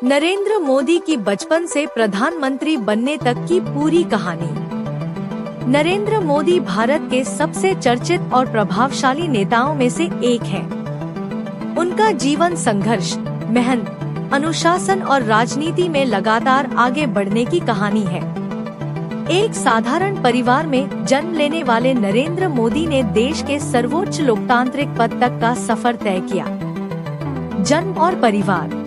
नरेंद्र मोदी की बचपन से प्रधानमंत्री बनने तक की पूरी कहानी। नरेंद्र मोदी भारत के सबसे चर्चित और प्रभावशाली नेताओं में से एक हैं। उनका जीवन संघर्ष, मेहनत, अनुशासन और राजनीति में लगातार आगे बढ़ने की कहानी है। एक साधारण परिवार में जन्म लेने वाले नरेंद्र मोदी ने देश के सर्वोच्च लोकतांत्रिक पद तक का सफर तय किया। जन्म और परिवार।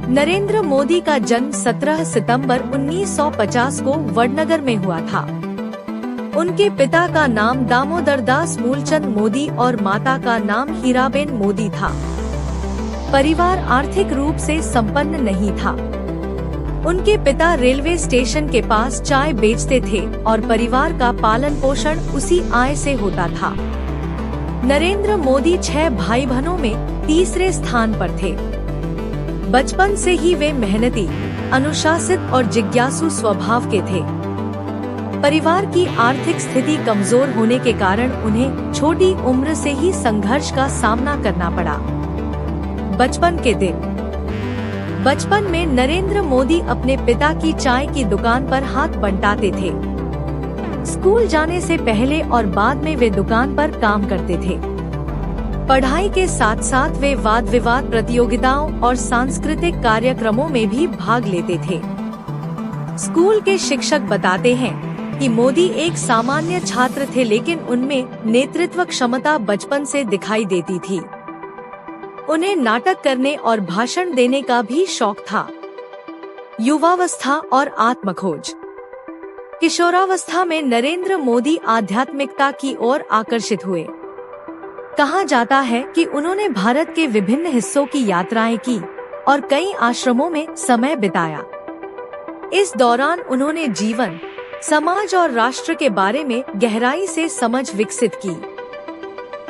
नरेंद्र मोदी का जन्म 17 सितंबर 1950 को वडनगर में हुआ था। उनके पिता का नाम दामोदर दास मूलचंद मोदी और माता का नाम हीराबेन मोदी था। परिवार आर्थिक रूप से संपन्न नहीं था। उनके पिता रेलवे स्टेशन के पास चाय बेचते थे और परिवार का पालन पोषण उसी आय से होता था। नरेंद्र मोदी 6 भाई बहनों में तीसरे स्थान पर थे। बचपन से ही वे मेहनती, अनुशासित और जिज्ञासु स्वभाव के थे। परिवार की आर्थिक स्थिति कमजोर होने के कारण उन्हें छोटी उम्र से ही संघर्ष का सामना करना पड़ा। बचपन के दिन। बचपन में नरेंद्र मोदी अपने पिता की चाय की दुकान पर हाथ बंटाते थे। स्कूल जाने से पहले और बाद में वे दुकान पर काम करते थे। पढ़ाई के साथ साथ वे वाद विवाद प्रतियोगिताओं और सांस्कृतिक कार्यक्रमों में भी भाग लेते थे। स्कूल के शिक्षक बताते हैं कि मोदी एक सामान्य छात्र थे, लेकिन उनमें नेतृत्व क्षमता बचपन से दिखाई देती थी। उन्हें नाटक करने और भाषण देने का भी शौक था। युवावस्था और आत्मखोज। किशोरावस्था में नरेंद्र मोदी आध्यात्मिकता की ओर आकर्षित हुए। कहा जाता है कि उन्होंने भारत के विभिन्न हिस्सों की यात्राएं की और कई आश्रमों में समय बिताया। इस दौरान उन्होंने जीवन, समाज और राष्ट्र के बारे में गहराई से समझ विकसित की।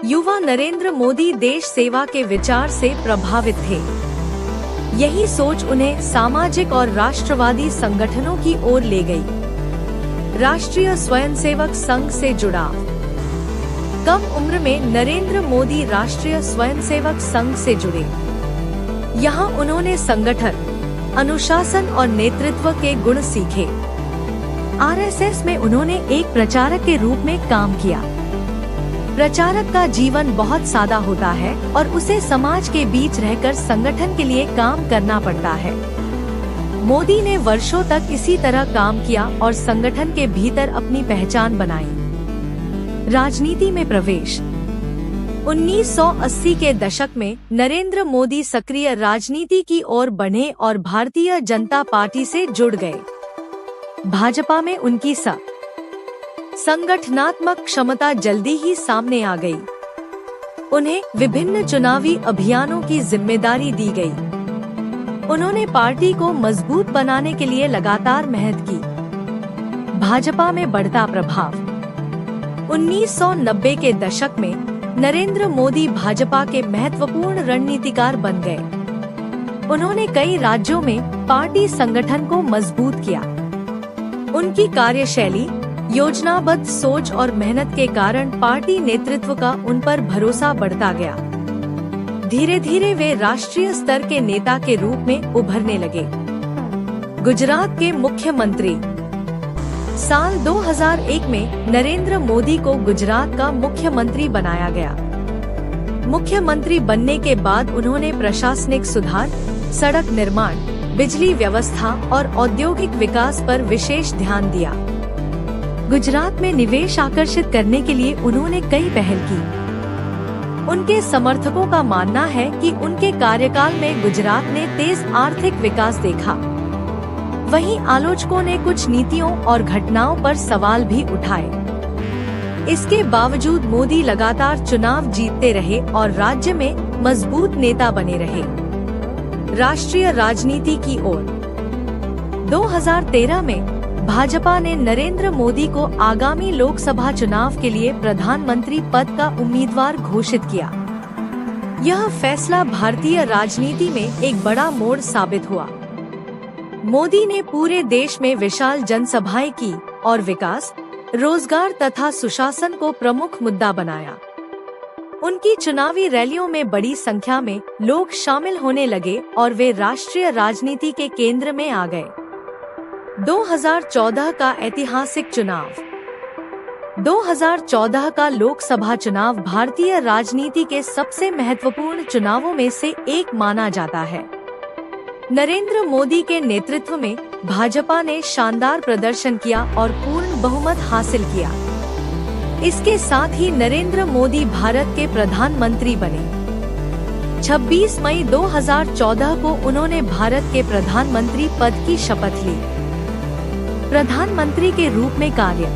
युवा नरेंद्र मोदी देश सेवा के विचार से प्रभावित थे। यही सोच उन्हें सामाजिक और राष्ट्रवादी संगठनों की ओर ले गई। राष्ट्रीय स्वयंसेवक संघ से जुड़ाव। कम उम्र में नरेंद्र मोदी राष्ट्रीय स्वयंसेवक संघ से जुड़े। यहाँ उन्होंने संगठन, अनुशासन और नेतृत्व के गुण सीखे। आरएसएस में उन्होंने एक प्रचारक के रूप में काम किया। प्रचारक का जीवन बहुत सादा होता है और उसे समाज के बीच रहकर संगठन के लिए काम करना पड़ता है। मोदी ने वर्षों तक इसी तरह काम किया और संगठन के भीतर अपनी पहचान बनाई। राजनीति में प्रवेश। 1980 के दशक में नरेंद्र मोदी सक्रिय राजनीति की ओर बढ़े और भारतीय जनता पार्टी से जुड़ गए। भाजपा में उनकी संगठनात्मक क्षमता जल्दी ही सामने आ गई। उन्हें विभिन्न चुनावी अभियानों की जिम्मेदारी दी गई। उन्होंने पार्टी को मजबूत बनाने के लिए लगातार मेहनत की। भाजपा में बढ़ता प्रभाव। 1990 के दशक में नरेंद्र मोदी भाजपा के महत्वपूर्ण रणनीतिकार बन गए। उन्होंने कई राज्यों में पार्टी संगठन को मजबूत किया। उनकी कार्यशैली, योजनाबद्ध सोच और मेहनत के कारण पार्टी नेतृत्व का उन पर भरोसा बढ़ता गया। धीरे धीरे वे राष्ट्रीय स्तर के नेता के रूप में उभरने लगे। गुजरात के मुख्यमंत्री। साल 2001 में नरेंद्र मोदी को गुजरात का मुख्यमंत्री बनाया गया। मुख्यमंत्री बनने के बाद उन्होंने प्रशासनिक सुधार, सड़क निर्माण, बिजली व्यवस्था और औद्योगिक विकास पर विशेष ध्यान दिया। गुजरात में निवेश आकर्षित करने के लिए उन्होंने कई पहल की। उनके समर्थकों का मानना है कि उनके कार्यकाल में गुजरात ने तेज आर्थिक विकास देखा। वहीं आलोचकों ने कुछ नीतियों और घटनाओं पर सवाल भी उठाए। इसके बावजूद मोदी लगातार चुनाव जीतते रहे और राज्य में मजबूत नेता बने रहे। राष्ट्रीय राजनीति की ओर। 2013 में भाजपा ने नरेंद्र मोदी को आगामी लोकसभा चुनाव के लिए प्रधानमंत्री पद का उम्मीदवार घोषित किया। यह फैसला भारतीय राजनीति में एक बड़ा मोड़ साबित हुआ। मोदी ने पूरे देश में विशाल जनसभाएं की और विकास, रोजगार तथा सुशासन को प्रमुख मुद्दा बनाया। उनकी चुनावी रैलियों में बड़ी संख्या में लोग शामिल होने लगे और वे राष्ट्रीय राजनीति के केंद्र में आ गए। 2014 का ऐतिहासिक चुनाव। 2014 का लोकसभा चुनाव भारतीय राजनीति के सबसे महत्वपूर्ण चुनावों में से एक माना जाता है। नरेंद्र मोदी के नेतृत्व में भाजपा ने शानदार प्रदर्शन किया और पूर्ण बहुमत हासिल किया। इसके साथ ही नरेंद्र मोदी भारत के प्रधानमंत्री बने। 26 मई 2014 को उन्होंने भारत के प्रधानमंत्री पद की शपथ ली। प्रधानमंत्री के रूप में कार्य।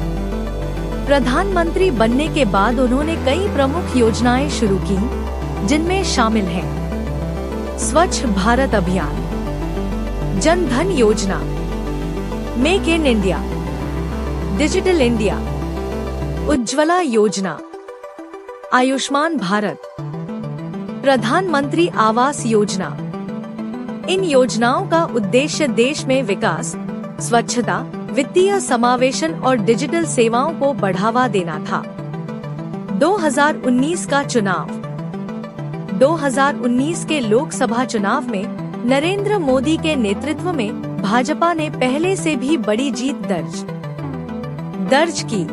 प्रधानमंत्री बनने के बाद उन्होंने कई प्रमुख योजनाएं शुरू की, जिनमें शामिल हैं स्वच्छ भारत अभियान, जन धन योजना, make in India, digital India, Ujjwala योजना, आयुष्मान भारत, प्रधानमंत्री आवास योजना। इन योजनाओं का उद्देश्य देश में विकास, स्वच्छता, वित्तीय समावेशन और डिजिटल सेवाओं को बढ़ावा देना था। 2019 का चुनाव। 2019 के लोकसभा चुनाव में नरेंद्र मोदी के नेतृत्व में भाजपा ने पहले से भी बड़ी जीत दर्ज की।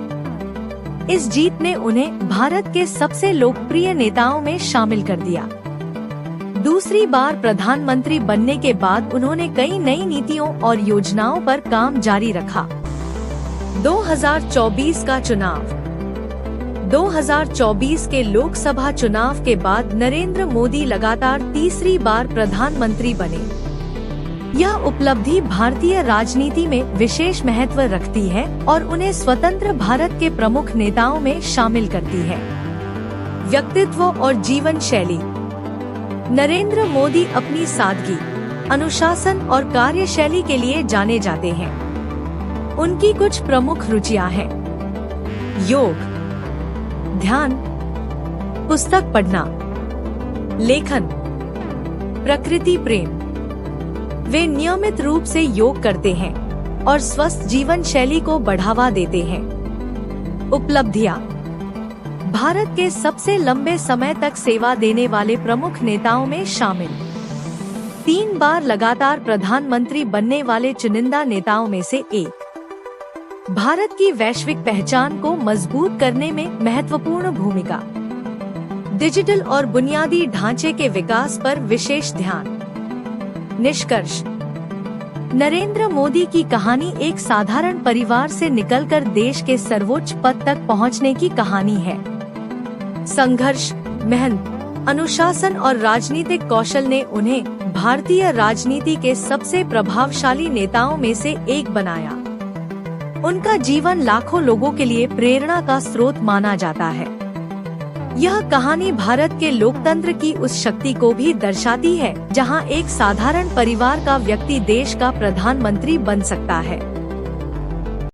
इस जीत ने उन्हें भारत के सबसे लोकप्रिय नेताओं में शामिल कर दिया। दूसरी बार प्रधानमंत्री बनने के बाद उन्होंने कई नई नीतियों और योजनाओं पर काम जारी रखा। 2024 का चुनाव। 2024 के लोकसभा चुनाव के बाद नरेंद्र मोदी लगातार तीसरी बार प्रधानमंत्री बने। यह उपलब्धि भारतीय राजनीति में विशेष महत्व रखती है और उन्हें स्वतंत्र भारत के प्रमुख नेताओं में शामिल करती है। व्यक्तित्व और जीवन शैली। नरेंद्र मोदी अपनी सादगी, अनुशासन और कार्यशैली के लिए जाने जाते हैं। उनकी कुछ प्रमुख रुचियां हैं: योग, ध्यान, पुस्तक पढ़ना, लेखन, प्रकृति प्रेम। वे नियमित रूप से योग करते हैं और स्वस्थ जीवन शैली को बढ़ावा देते हैं। उपलब्धियां। भारत के सबसे लंबे समय तक सेवा देने वाले प्रमुख नेताओं में शामिल। 3 बार लगातार प्रधानमंत्री बनने वाले चुनिंदा नेताओं में से एक। भारत की वैश्विक पहचान को मजबूत करने में महत्वपूर्ण भूमिका। डिजिटल और बुनियादी ढांचे के विकास पर विशेष ध्यान। निष्कर्ष। नरेंद्र मोदी की कहानी एक साधारण परिवार से निकलकर देश के सर्वोच्च पद तक पहुंचने की कहानी है। संघर्ष, मेहनत, अनुशासन और राजनीतिक कौशल ने उन्हें भारतीय राजनीति के सबसे प्रभावशाली नेताओं में से एक बनाया। उनका जीवन लाखों लोगों के लिए प्रेरणा का स्रोत माना जाता है। यह कहानी भारत के लोकतंत्र की उस शक्ति को भी दर्शाती है, जहां एक साधारण परिवार का व्यक्ति देश का प्रधानमंत्री बन सकता है।